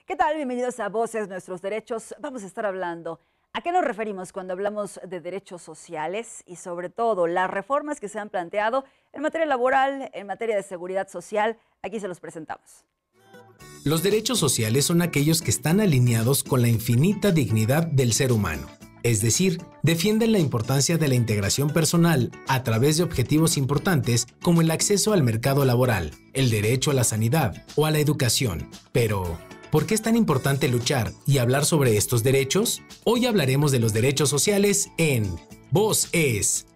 ¿Qué tal? Bienvenidos a Voces, Nuestros Derechos. Vamos a estar hablando. ¿A qué nos referimos cuando hablamos de derechos sociales y sobre todo las reformas que se han planteado en materia laboral, en materia de seguridad social? Aquí se los presentamos. Los derechos sociales son aquellos que están alineados con la infinita dignidad del ser humano. Es decir, defienden la importancia de la integración personal a través de objetivos importantes como el acceso al mercado laboral, el derecho a la sanidad o a la educación. Pero, ¿por qué es tan importante luchar y hablar sobre estos derechos? Hoy hablaremos de los derechos sociales en Voz es.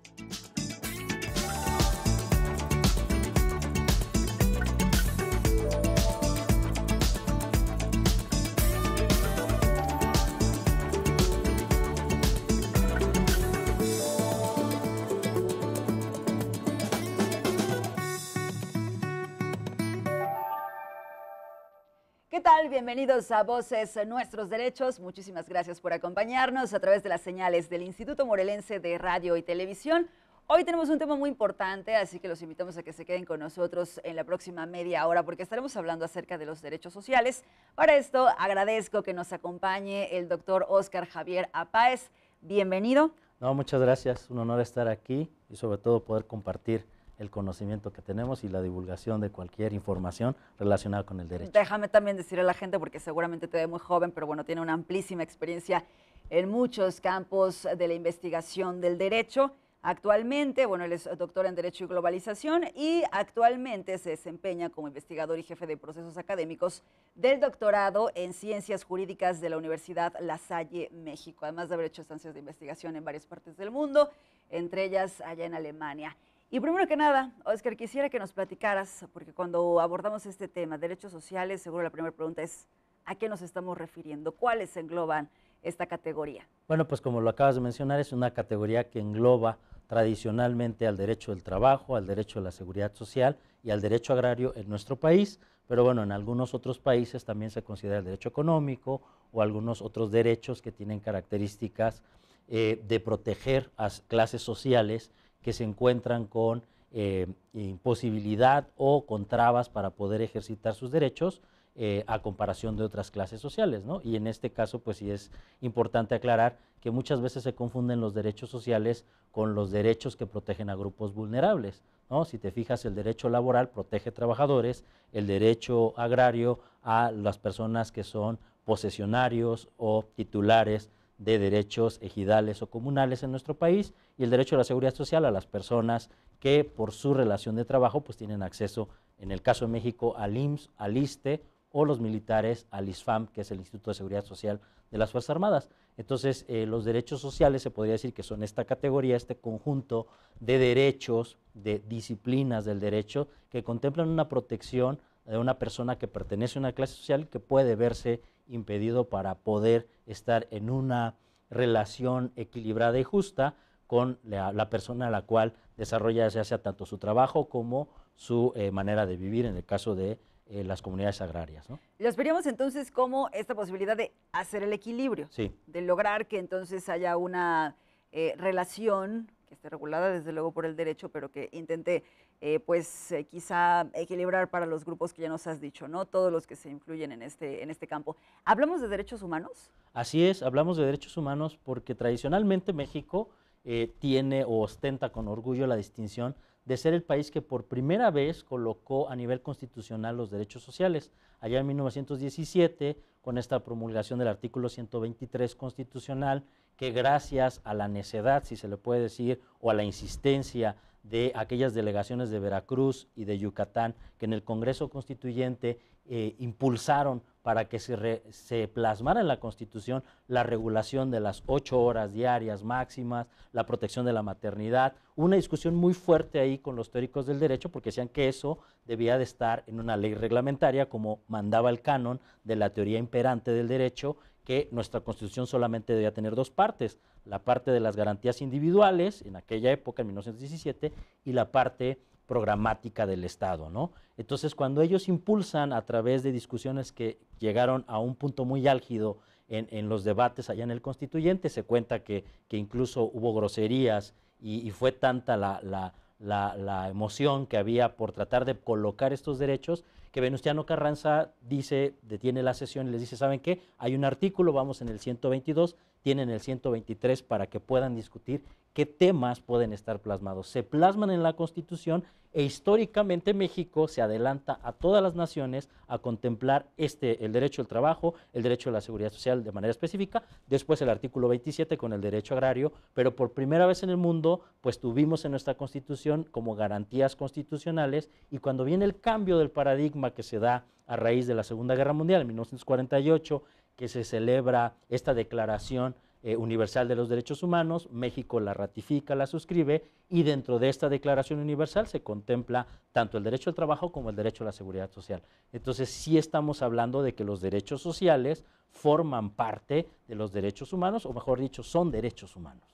¿Qué tal? Bienvenidos a Voces, Nuestros Derechos. Muchísimas gracias por acompañarnos a través de las señales del Instituto Morelense de Radio y Televisión. Hoy tenemos un tema muy importante, así que los invitamos a que se queden con nosotros en la próxima media hora porque estaremos hablando acerca de los derechos sociales. Para esto agradezco que nos acompañe el doctor Óscar Javier Apáez. Bienvenido. No, muchas gracias. Un honor estar aquí y sobre todo poder compartir el conocimiento que tenemos y la divulgación de cualquier información relacionada con el derecho. Déjame también decirle a la gente, porque seguramente te ve muy joven, pero bueno, tiene una amplísima experiencia en muchos campos de la investigación del derecho. Actualmente, bueno, él es doctor en Derecho y Globalización y actualmente se desempeña como investigador y jefe de procesos académicos del doctorado en Ciencias Jurídicas de la Universidad La Salle, México, además de haber hecho estancias de investigación en varias partes del mundo, entre ellas allá en Alemania. Y primero que nada, Óscar, quisiera que nos platicaras, porque cuando abordamos este tema, derechos sociales, seguro la primera pregunta es, ¿a qué nos estamos refiriendo? ¿Cuáles engloban esta categoría? Bueno, pues como lo acabas de mencionar, es una categoría que engloba tradicionalmente al derecho del trabajo, al derecho de la seguridad social y al derecho agrario en nuestro país, pero bueno, en algunos otros países también se considera el derecho económico o algunos otros derechos que tienen características de proteger a clases sociales que se encuentran con imposibilidad o con trabas para poder ejercitar sus derechos a comparación de otras clases sociales, ¿no? Y en este caso, pues sí es importante aclarar que muchas veces se confunden los derechos sociales con los derechos que protegen a grupos vulnerables, ¿no? Si te fijas, el derecho laboral protege trabajadores, el derecho agrario a las personas que son posesionarios o titulares de derechos ejidales o comunales en nuestro país, y el derecho a la seguridad social a las personas que por su relación de trabajo pues tienen acceso, en el caso de México, al IMSS, al ISSSTE, o los militares al ISFAM, que es el Instituto de Seguridad Social de las Fuerzas Armadas. Entonces, los derechos sociales se podría decir que son esta categoría, este conjunto de derechos, de disciplinas del derecho, que contemplan una protección de una persona que pertenece a una clase social que puede verse impedido para poder estar en una relación equilibrada y justa con la persona a la cual desarrolla ya sea tanto su trabajo como su manera de vivir, en el caso de las comunidades agrarias, ¿no? Los veríamos entonces como esta posibilidad de hacer el equilibrio, sí, de lograr que entonces haya una relación que esté regulada desde luego por el derecho, pero que intente quizá equilibrar para los grupos que ya nos has dicho, ¿no? Todos los que se incluyen en este campo. ¿Hablamos de derechos humanos? Así es, hablamos de derechos humanos porque tradicionalmente México tiene o ostenta con orgullo la distinción de ser el país que por primera vez colocó a nivel constitucional los derechos sociales. Allá en 1917, con esta promulgación del artículo 123 constitucional, que gracias a la necedad, si se le puede decir, o a la insistencia de aquellas delegaciones de Veracruz y de Yucatán, que en el Congreso Constituyente impulsaron para que se plasmara en la Constitución la regulación de las 8 horas diarias máximas, la protección de la maternidad, una discusión muy fuerte ahí con los teóricos del derecho, porque decían que eso debía de estar en una ley reglamentaria, como mandaba el canon de la teoría imperante del derecho, que nuestra Constitución solamente debía tener dos partes, la parte de las garantías individuales, en aquella época, en 1917, y la parte programática del Estado, ¿no? Entonces, cuando ellos impulsan a través de discusiones que llegaron a un punto muy álgido en los debates allá en el Constituyente, se cuenta que incluso hubo groserías y fue tanta la emoción que había por tratar de colocar estos derechos, que Venustiano Carranza dice, detiene la sesión y les dice, ¿saben qué? Hay un artículo, vamos en el 122, tienen el 123 para que puedan discutir qué temas pueden estar plasmados. Se plasman en la Constitución e históricamente México se adelanta a todas las naciones a contemplar el derecho al trabajo, el derecho a la seguridad social de manera específica, después el artículo 27 con el derecho agrario, pero por primera vez en el mundo pues tuvimos en nuestra Constitución como garantías constitucionales, y cuando viene el cambio del paradigma que se da a raíz de la Segunda Guerra Mundial en 1948, que se celebra esta Declaración Universal de los Derechos Humanos, México la ratifica, la suscribe, y dentro de esta Declaración Universal se contempla tanto el derecho al trabajo como el derecho a la seguridad social. Entonces sí estamos hablando de que los derechos sociales forman parte de los derechos humanos, o mejor dicho, son derechos humanos.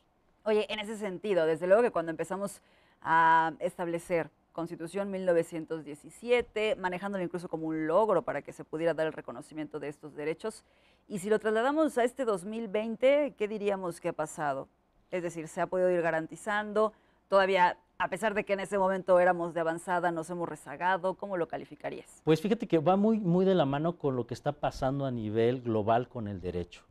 Oye, en ese sentido, desde luego que cuando empezamos a establecer Constitución 1917, manejándolo incluso como un logro para que se pudiera dar el reconocimiento de estos derechos. Y si lo trasladamos a este 2020, ¿qué diríamos que ha pasado? Es decir, ¿se ha podido ir garantizando? Todavía, a pesar de que en ese momento éramos de avanzada, nos hemos rezagado. ¿Cómo lo calificarías? Pues fíjate que va muy de la mano con lo que está pasando a nivel global con el derecho.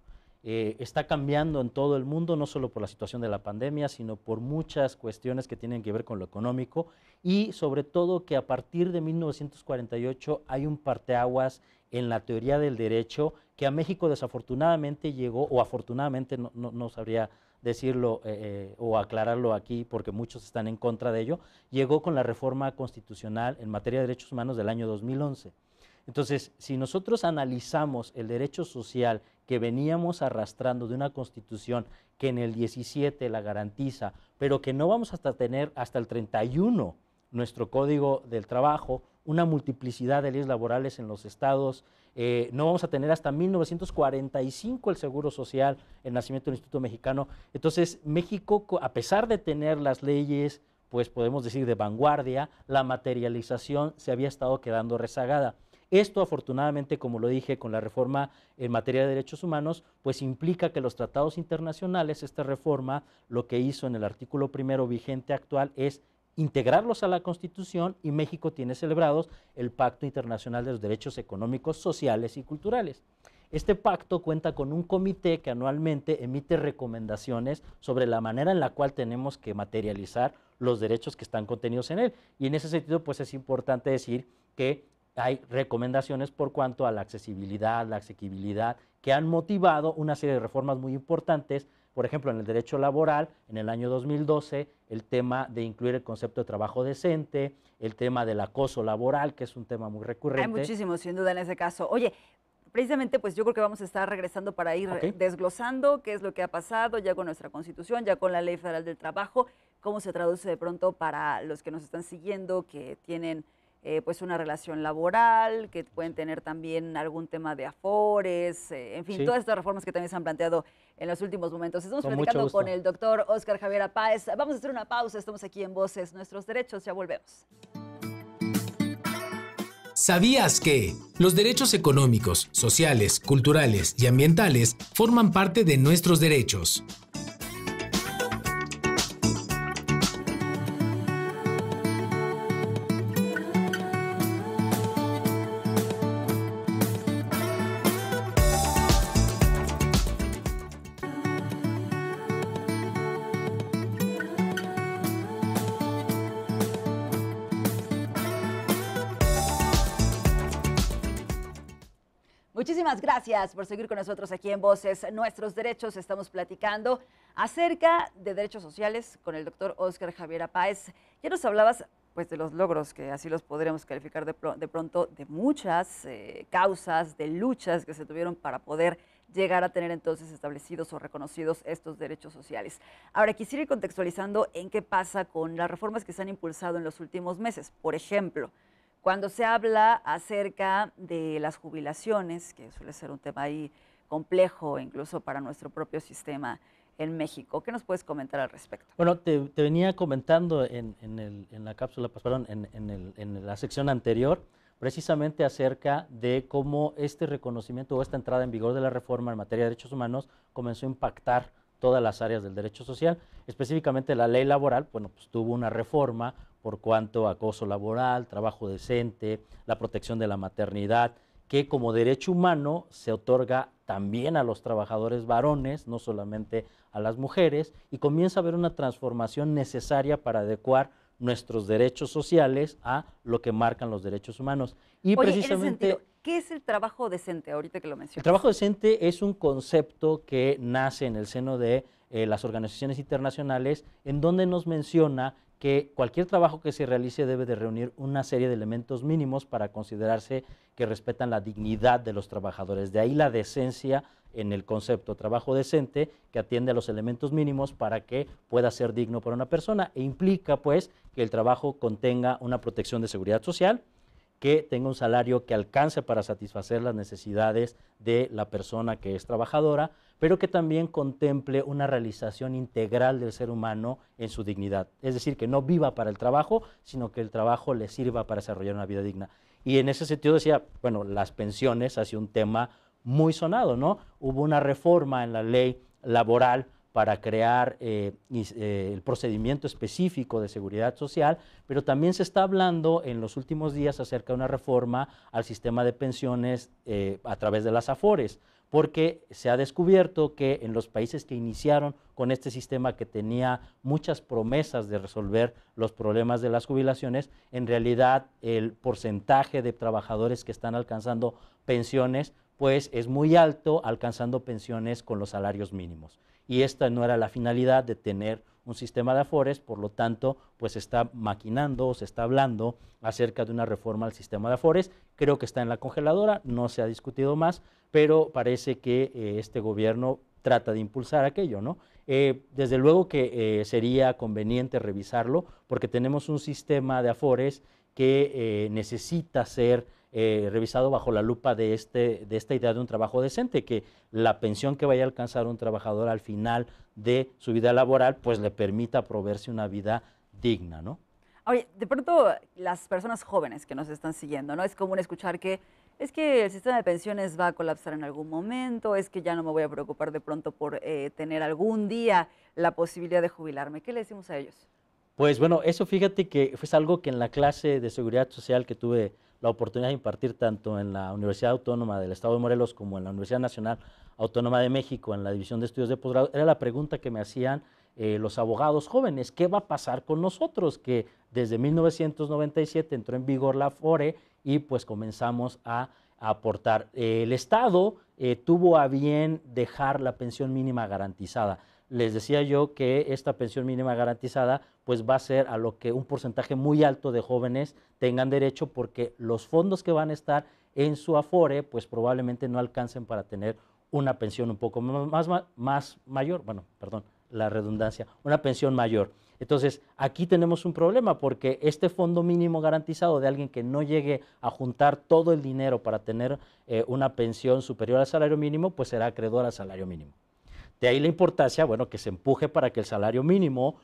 Está cambiando en todo el mundo, no solo por la situación de la pandemia, sino por muchas cuestiones que tienen que ver con lo económico, y sobre todo que a partir de 1948 hay un parteaguas en la teoría del derecho que a México desafortunadamente llegó, o afortunadamente, no sabría decirlo o aclararlo aquí porque muchos están en contra de ello, llegó con la reforma constitucional en materia de derechos humanos del año 2011. Entonces, si nosotros analizamos el derecho social que veníamos arrastrando de una Constitución que en el 17 la garantiza, pero que no vamos hasta tener hasta el 31 nuestro Código del Trabajo, una multiplicidad de leyes laborales en los estados, no vamos a tener hasta 1945 el Seguro Social, el nacimiento del Instituto Mexicano. Entonces, México, a pesar de tener las leyes, pues podemos decir de vanguardia, la materialización se había estado quedando rezagada. Esto, afortunadamente, como lo dije, con la reforma en materia de derechos humanos, pues implica que los tratados internacionales, esta reforma, lo que hizo en el artículo primero vigente actual es integrarlos a la Constitución, y México tiene celebrados el Pacto Internacional de los Derechos Económicos, Sociales y Culturales. Este pacto cuenta con un comité que anualmente emite recomendaciones sobre la manera en la cual tenemos que materializar los derechos que están contenidos en él. Y en ese sentido, pues es importante decir que hay recomendaciones por cuanto a la accesibilidad, la asequibilidad, que han motivado una serie de reformas muy importantes. Por ejemplo, en el derecho laboral, en el año 2012, el tema de incluir el concepto de trabajo decente, el tema del acoso laboral, que es un tema muy recurrente. Hay muchísimo, sin duda, en ese caso. Oye, precisamente, pues yo creo que vamos a estar regresando para ir desglosando qué es lo que ha pasado ya con nuestra Constitución, ya con la Ley Federal del Trabajo, cómo se traduce de pronto para los que nos están siguiendo, que tienen pues una relación laboral, que pueden tener también algún tema de afores, en fin, todas estas reformas que también se han planteado en los últimos momentos. Estamos platicando con el doctor Óscar Javier Páez. Vamos a hacer una pausa, estamos aquí en Voces Nuestros Derechos, ya volvemos. ¿Sabías que los derechos económicos, sociales, culturales y ambientales forman parte de nuestros derechos? Muchísimas gracias por seguir con nosotros aquí en Voces Nuestros Derechos. Estamos platicando acerca de derechos sociales con el doctor Óscar Javier Páez. Ya nos hablabas pues, de los logros, que así los podremos calificar de pronto, de muchas causas, de luchas que se tuvieron para poder llegar a tener entonces establecidos o reconocidos estos derechos sociales. Ahora, quisiera ir contextualizando en qué pasa con las reformas que se han impulsado en los últimos meses. Por ejemplo, cuando se habla acerca de las jubilaciones, que suele ser un tema ahí complejo incluso para nuestro propio sistema en México, ¿qué nos puedes comentar al respecto? Bueno, te venía comentando en la cápsula, perdón, en la sección anterior, precisamente acerca de cómo este reconocimiento o esta entrada en vigor de la reforma en materia de derechos humanos comenzó a impactar todas las áreas del derecho social. Específicamente la ley laboral, bueno, pues tuvo una reforma por cuanto a acoso laboral, trabajo decente, la protección de la maternidad, que como derecho humano se otorga también a los trabajadores varones, no solamente a las mujeres, y comienza a haber una transformación necesaria para adecuar nuestros derechos sociales a lo que marcan los derechos humanos. Y Oye, precisamente, en ese sentido, ¿qué es el trabajo decente ahorita que lo mencionas? el trabajo decente es un concepto que nace en el seno de las organizaciones internacionales, en donde nos menciona que cualquier trabajo que se realice debe de reunir una serie de elementos mínimos para considerarse que respetan la dignidad de los trabajadores. De ahí la decencia en el concepto trabajo decente, que atiende a los elementos mínimos para que pueda ser digno para una persona, e implica pues que el trabajo contenga una protección de seguridad social, que tenga un salario que alcance para satisfacer las necesidades de la persona que es trabajadora, pero que también contemple una realización integral del ser humano en su dignidad. Es decir, que no viva para el trabajo, sino que el trabajo le sirva para desarrollar una vida digna. Y en ese sentido decía, bueno, las pensiones ha sido un tema muy sonado, ¿no? Hubo una reforma en la ley laboral para crear el procedimiento específico de seguridad social, pero también se está hablando en los últimos días acerca de una reforma al sistema de pensiones a través de las AFORES, porque se ha descubierto que en los países que iniciaron con este sistema que tenía muchas promesas de resolver los problemas de las jubilaciones, en realidad el porcentaje de trabajadores que están alcanzando pensiones pues es muy alto, alcanzando pensiones con los salarios mínimos. Y esta no era la finalidad de tener un sistema de AFORES, por lo tanto, pues se está maquinando o se está hablando acerca de una reforma al sistema de AFORES. Creo que está en la congeladora, no se ha discutido más, pero parece que este gobierno trata de impulsar aquello, ¿no? Desde luego que sería conveniente revisarlo, porque tenemos un sistema de AFORES que necesita ser revisado bajo la lupa de esta idea de un trabajo decente, que la pensión que vaya a alcanzar un trabajador al final de su vida laboral, pues le permita proveerse una vida digna, ¿no? Oye, de pronto las personas jóvenes que nos están siguiendo, ¿no? Es común escuchar que es que el sistema de pensiones va a colapsar en algún momento, es que ya no me voy a preocupar de pronto por tener algún día la posibilidad de jubilarme. ¿Qué le decimos a ellos? Pues bueno, eso fíjate que fue algo que en la clase de seguridad social que tuve la oportunidad de impartir tanto en la Universidad Autónoma del Estado de Morelos como en la Universidad Nacional Autónoma de México, en la División de Estudios de Posgrado, era la pregunta que me hacían los abogados jóvenes: ¿qué va a pasar con nosotros? Que desde 1997 entró en vigor la AFORE y pues comenzamos a aportar. El Estado tuvo a bien dejar la pensión mínima garantizada. Les decía yo que esta pensión mínima garantizada pues va a ser a lo que un porcentaje muy alto de jóvenes tengan derecho, porque los fondos que van a estar en su AFORE pues probablemente no alcancen para tener una pensión un poco más mayor, bueno, perdón, la redundancia, una pensión mayor. Entonces, aquí tenemos un problema, porque este fondo mínimo garantizado de alguien que no llegue a juntar todo el dinero para tener una pensión superior al salario mínimo, pues será acreedor al salario mínimo. De ahí la importancia, bueno, que se empuje para que el salario mínimo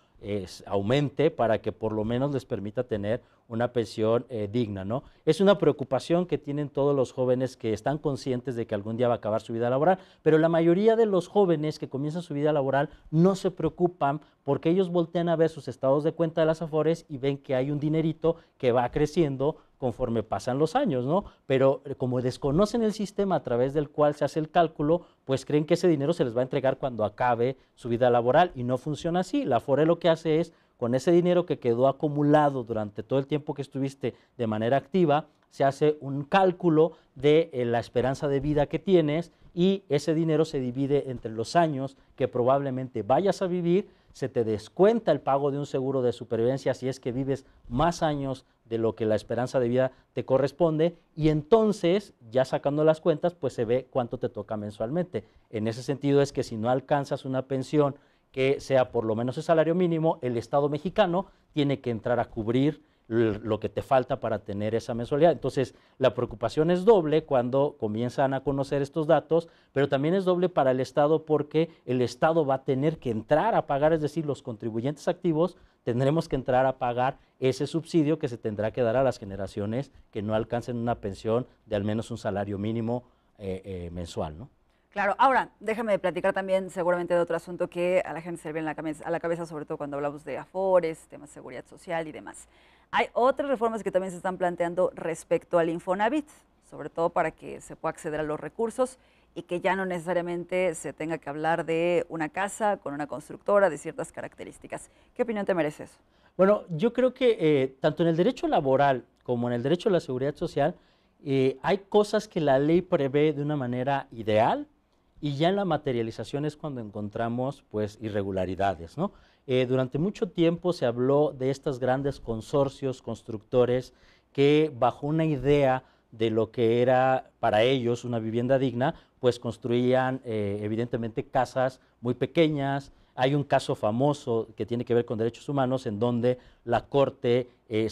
aumente, para que por lo menos les permita tener una pensión digna, ¿no? Es una preocupación que tienen todos los jóvenes que están conscientes de que algún día va a acabar su vida laboral, pero la mayoría de los jóvenes que comienzan su vida laboral no se preocupan, porque ellos voltean a ver sus estados de cuenta de las AFORES y ven que hay un dinerito que va creciendo conforme pasan los años, ¿no? Pero como desconocen el sistema a través del cual se hace el cálculo, pues creen que ese dinero se les va a entregar cuando acabe su vida laboral, y no funciona así. La AFORE lo que hace es, con ese dinero que quedó acumulado durante todo el tiempo que estuviste de manera activa, se hace un cálculo de la esperanza de vida que tienes, y ese dinero se divide entre los años que probablemente vayas a vivir, se te descuenta el pago de un seguro de supervivencia si es que vives más años de lo que la esperanza de vida te corresponde, y entonces, ya sacando las cuentas, pues se ve cuánto te toca mensualmente. En ese sentido es que si no alcanzas una pensión que sea por lo menos el salario mínimo, el Estado mexicano tiene que entrar a cubrir lo que te falta para tener esa mensualidad. Entonces, la preocupación es doble cuando comienzan a conocer estos datos, pero también es doble para el Estado, porque el Estado va a tener que entrar a pagar, es decir, los contribuyentes activos tendremos que entrar a pagar ese subsidio que se tendrá que dar a las generaciones que no alcancen una pensión de al menos un salario mínimo mensual, ¿no? Claro, ahora déjame platicar también seguramente de otro asunto que a la gente se le viene a la cabeza, sobre todo cuando hablamos de afores, temas de seguridad social y demás. Hay otras reformas que también se están planteando respecto al Infonavit, sobre todo para que se pueda acceder a los recursos y que ya no necesariamente se tenga que hablar de una casa con una constructora de ciertas características. ¿Qué opinión te merece eso? Bueno, yo creo que tanto en el derecho laboral como en el derecho a la seguridad social hay cosas que la ley prevé de una manera ideal y ya en la materialización es cuando encontramos pues irregularidades, ¿no? Durante mucho tiempo se habló de estos grandes consorcios constructores que bajo una idea de lo que era para ellos una vivienda digna, pues construían evidentemente casas muy pequeñas. Hay un caso famoso que tiene que ver con derechos humanos en donde la Corte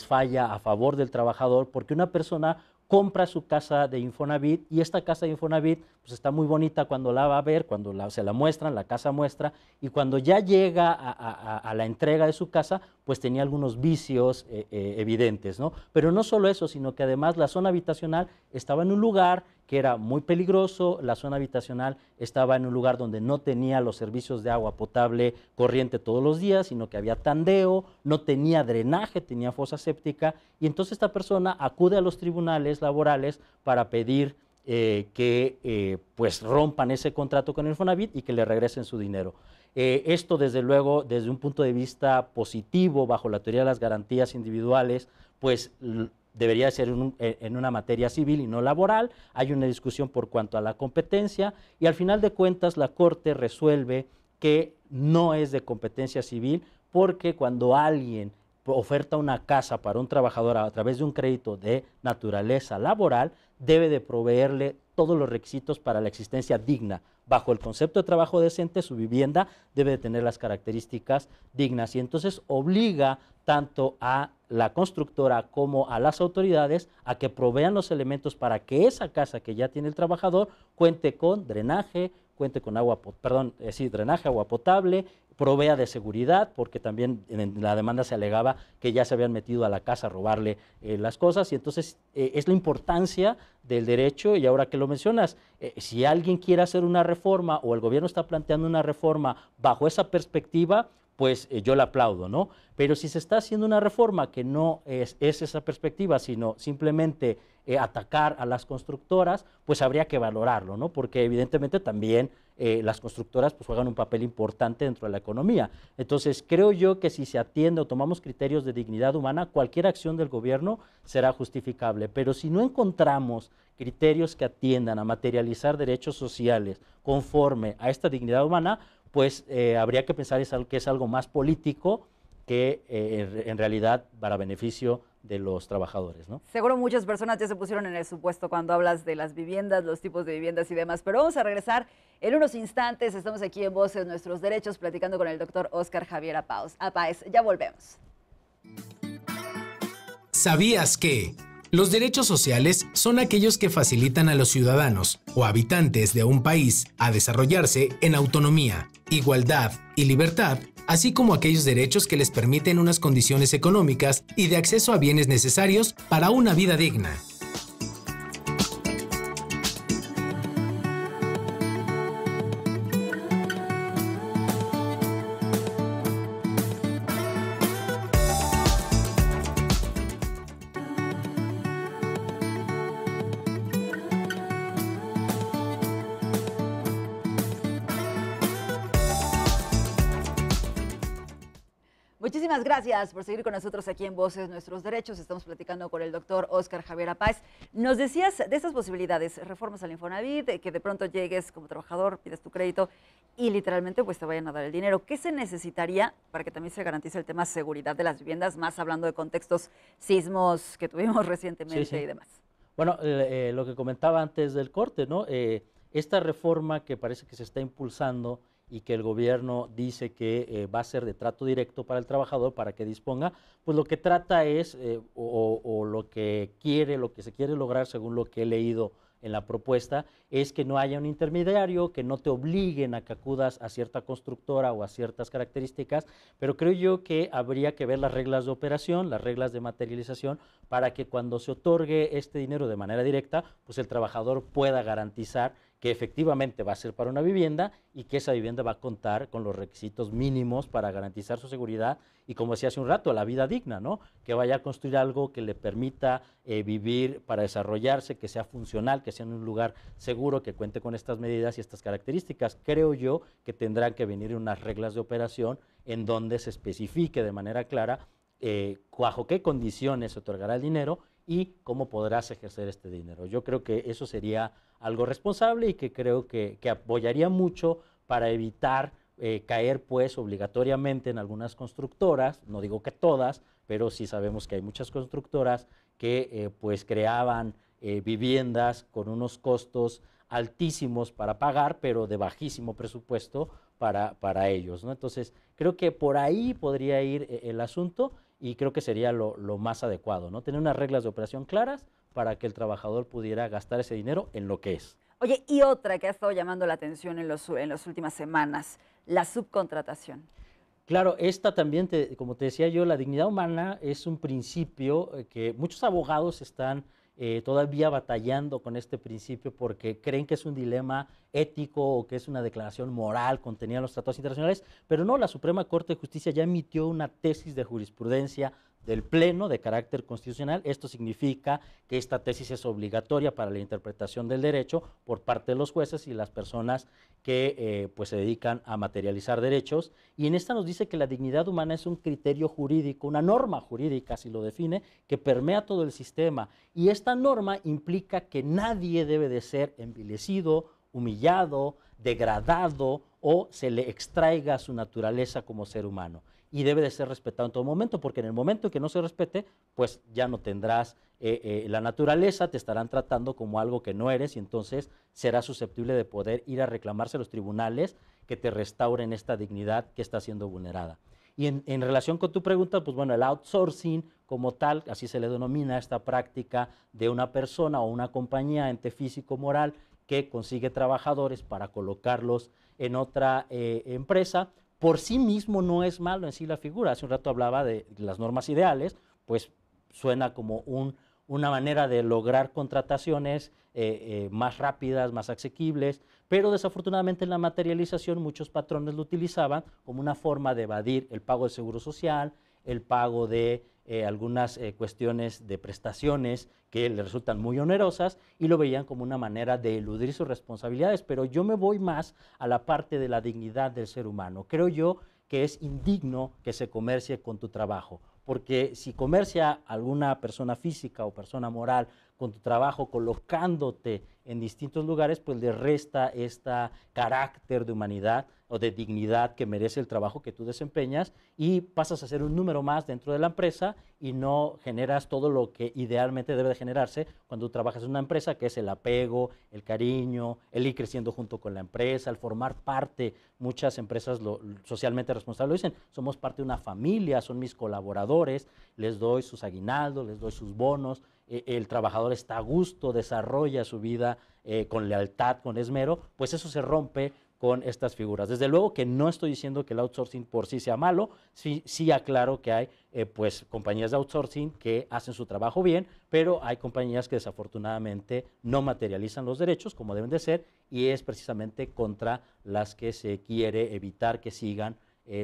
falla a favor del trabajador porque una persona compra su casa de Infonavit y esta casa de Infonavit pues está muy bonita cuando la va a ver, cuando se la muestran, la casa muestra, y cuando ya llega a la entrega de su casa, pues tenía algunos vicios evidentes, ¿no? Pero no solo eso, sino que además la zona habitacional estaba en un lugar que era muy peligroso, la zona habitacional estaba en un lugar donde no tenía los servicios de agua potable corriente todos los días, sino que había tandeo, no tenía drenaje, tenía fosa séptica, y entonces esta persona acude a los tribunales laborales para pedir pues rompan ese contrato con el Infonavit y que le regresen su dinero. Esto desde luego, desde un punto de vista positivo, bajo la teoría de las garantías individuales, pues debería ser en una materia civil y no laboral. Hay una discusión por cuanto a la competencia y al final de cuentas la Corte resuelve que no es de competencia civil porque cuando alguien oferta una casa para un trabajador a través de un crédito de naturaleza laboral, debe de proveerle todos los requisitos para la existencia digna. Bajo el concepto de trabajo decente, su vivienda debe de tener las características dignas y entonces obliga tanto a la constructora como a las autoridades a que provean los elementos para que esa casa que ya tiene el trabajador cuente con drenaje, cuente con drenaje, agua potable, provea de seguridad, porque también en la demanda se alegaba que ya se habían metido a la casa a robarle las cosas, y entonces es la importancia del derecho, y ahora que lo mencionas, si alguien quiere hacer una reforma o el gobierno está planteando una reforma bajo esa perspectiva, pues yo la aplaudo, ¿no? Pero si se está haciendo una reforma que no es esa perspectiva, sino simplemente atacar a las constructoras, pues habría que valorarlo, ¿no? Porque evidentemente también las constructoras pues juegan un papel importante dentro de la economía. Entonces creo yo que si se atiende o tomamos criterios de dignidad humana, cualquier acción del gobierno será justificable, pero si no encontramos criterios que atiendan a materializar derechos sociales conforme a esta dignidad humana, pues habría que pensar que es algo más político que en realidad para beneficio de los trabajadores, ¿no? Seguro muchas personas ya se pusieron en el supuesto cuando hablas de las viviendas, los tipos de viviendas y demás, pero vamos a regresar en unos instantes. Estamos aquí en Voces Nuestros Derechos platicando con el doctor Óscar Javier Apáez. Ya volvemos. ¿Sabías que los derechos sociales son aquellos que facilitan a los ciudadanos o habitantes de un país a desarrollarse en autonomía, igualdad y libertad, así como aquellos derechos que les permiten unas condiciones económicas y de acceso a bienes necesarios para una vida digna? Muchísimas gracias por seguir con nosotros aquí en Voces Nuestros Derechos. Estamos platicando con el doctor Óscar Javier Apáez. Nos decías de estas posibilidades, reformas al Infonavit, que de pronto llegues como trabajador, pides tu crédito y literalmente pues te vayan a dar el dinero. ¿Qué se necesitaría para que también se garantice el tema seguridad de las viviendas, más hablando de contextos sismos que tuvimos recientemente y demás? Bueno, lo que comentaba antes del corte, ¿no? Esta reforma que parece que se está impulsando y que el gobierno dice que va a ser de trato directo para el trabajador para que disponga, pues lo que trata es, o lo que se quiere lograr según lo que he leído en la propuesta, es que no haya un intermediario, que no te obliguen a que acudas a cierta constructora o a ciertas características, pero creo yo que habría que ver las reglas de operación, las reglas de materialización, para que cuando se otorgue este dinero de manera directa, pues el trabajador pueda garantizar que efectivamente va a ser para una vivienda y que esa vivienda va a contar con los requisitos mínimos para garantizar su seguridad y, como decía hace un rato, la vida digna, ¿no? Que vaya a construir algo que le permita vivir para desarrollarse, que sea funcional, que sea en un lugar seguro, que cuente con estas medidas y estas características. Creo yo que tendrán que venir unas reglas de operación en donde se especifique de manera clara bajo qué condiciones se otorgará el dinero y cómo podrás ejercer este dinero. Yo creo que eso sería algo responsable y que creo que apoyaría mucho para evitar caer pues obligatoriamente en algunas constructoras, no digo que todas, pero sí sabemos que hay muchas constructoras que pues creaban viviendas con unos costos altísimos para pagar, pero de bajísimo presupuesto para ellos, ¿no? Entonces, creo que por ahí podría ir el asunto y creo que sería lo más adecuado, ¿no? Tener unas reglas de operación claras para que el trabajador pudiera gastar ese dinero en lo que es. Oye, y otra que ha estado llamando la atención en las últimas semanas, la subcontratación. Claro, esta también, como te decía yo, la dignidad humana es un principio que muchos abogados están todavía batallando con este principio porque creen que es un dilema ético o que es una declaración moral contenida en los tratados internacionales, pero no, la Suprema Corte de Justicia ya emitió una tesis de jurisprudencia del Pleno de carácter constitucional. Esto significa que esta tesis es obligatoria para la interpretación del derecho por parte de los jueces y las personas que pues se dedican a materializar derechos. Y en esta nos dice que la dignidad humana es un criterio jurídico, una norma jurídica, así lo define, que permea todo el sistema. Y esta norma implica que nadie debe de ser envilecido, humillado, degradado o se le extraiga su naturaleza como ser humano. Y debe de ser respetado en todo momento, porque en el momento en que no se respete, pues ya no tendrás la naturaleza, te estarán tratando como algo que no eres y entonces serás susceptible de poder ir a reclamarse a los tribunales que te restauren esta dignidad que está siendo vulnerada. Y en relación con tu pregunta, pues bueno, el outsourcing como tal, así se le denomina esta práctica de una persona o una compañía, ente físico moral, que consigue trabajadores para colocarlos en otra empresa, por sí mismo no es malo en sí la figura. Hace un rato hablaba de las normas ideales, pues suena como una manera de lograr contrataciones más rápidas, más asequibles, pero desafortunadamente en la materialización muchos patrones lo utilizaban como una forma de evadir el pago del seguro social, el pago de algunas cuestiones de prestaciones que le resultan muy onerosas y lo veían como una manera de eludir sus responsabilidades, pero yo me voy más a la parte de la dignidad del ser humano. Creo yo que es indigno que se comercie con tu trabajo, porque si comercia alguna persona física o persona moral con tu trabajo colocándote en distintos lugares, pues le resta este carácter de humanidad o de dignidad que merece el trabajo que tú desempeñas y pasas a ser un número más dentro de la empresa y no generas todo lo que idealmente debe de generarse cuando tú trabajas en una empresa, que es el apego, el cariño, el ir creciendo junto con la empresa, el formar parte. Muchas empresas socialmente responsables lo dicen, somos parte de una familia, son mis colaboradores, les doy sus aguinaldos, les doy sus bonos, el trabajador está a gusto, desarrolla su vida con lealtad, con esmero, pues eso se rompe con estas figuras. Desde luego que no estoy diciendo que el outsourcing por sí sea malo, sí aclaro que hay pues compañías de outsourcing que hacen su trabajo bien, pero hay compañías que desafortunadamente no materializan los derechos como deben de ser y es precisamente contra las que se quiere evitar que sigan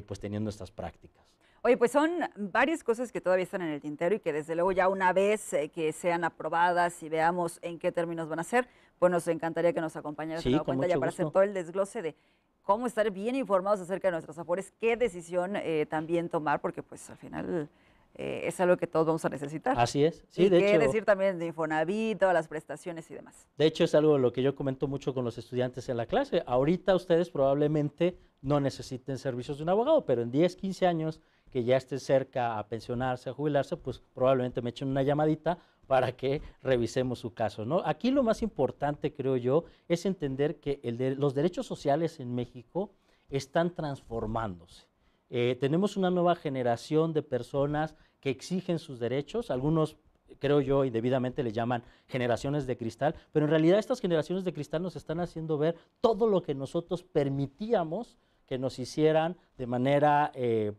pues teniendo estas prácticas. Oye, pues son varias cosas que todavía están en el tintero y que desde luego ya una vez que sean aprobadas y veamos en qué términos van a ser, pues nos encantaría que nos acompañaras en la cuenta ya para hacer todo el desglose de cómo estar bien informados acerca de nuestros afores, qué decisión también tomar, porque pues al final es algo que todos vamos a necesitar. Así es. Sí, y de qué hecho, decir también de Infonavit, todas las prestaciones y demás. De hecho, es algo de lo que yo comento mucho con los estudiantes en la clase. Ahorita ustedes probablemente no necesiten servicios de un abogado, pero en 10, 15 años que ya esté cerca a pensionarse, a jubilarse, pues probablemente me echen una llamadita para que revisemos su caso, ¿no? Aquí lo más importante, creo yo, es entender que los derechos sociales en México están transformándose. Tenemos una nueva generación de personas que exigen sus derechos, algunos creo yo indebidamente le llaman generaciones de cristal, pero en realidad estas generaciones de cristal nos están haciendo ver todo lo que nosotros permitíamos que nos hicieran de manera,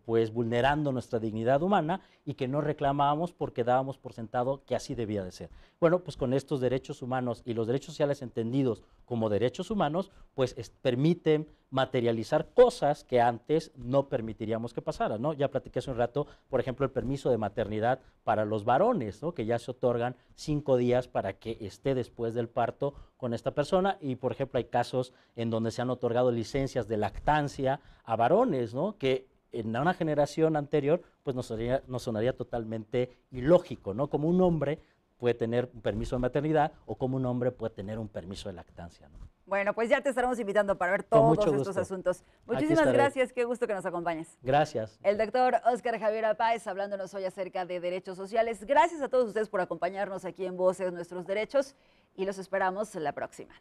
pues, vulnerando nuestra dignidad humana y que no reclamábamos porque dábamos por sentado que así debía de ser. Bueno, pues con estos derechos humanos y los derechos sociales entendidos como derechos humanos, pues permiten materializar cosas que antes no permitiríamos que pasaran, ¿no? Ya platiqué hace un rato, por ejemplo, el permiso de maternidad para los varones, ¿no? Que ya se otorgan 5 días para que esté después del parto con esta persona, y por ejemplo hay casos en donde se han otorgado licencias de lactancia a varones, ¿no? Que en una generación anterior pues nos sonaría totalmente ilógico, ¿no? Como un hombre puede tener un permiso de maternidad o como un hombre puede tener un permiso de lactancia, ¿no? Bueno, pues ya te estaremos invitando para ver Con todos mucho estos gusto. asuntos. Aquí Muchísimas estaré. gracias, qué gusto que nos acompañes. Gracias. El doctor Óscar Javier Páez hablándonos hoy acerca de derechos sociales. Gracias a todos ustedes por acompañarnos aquí en Voces Nuestros Derechos y los esperamos la próxima.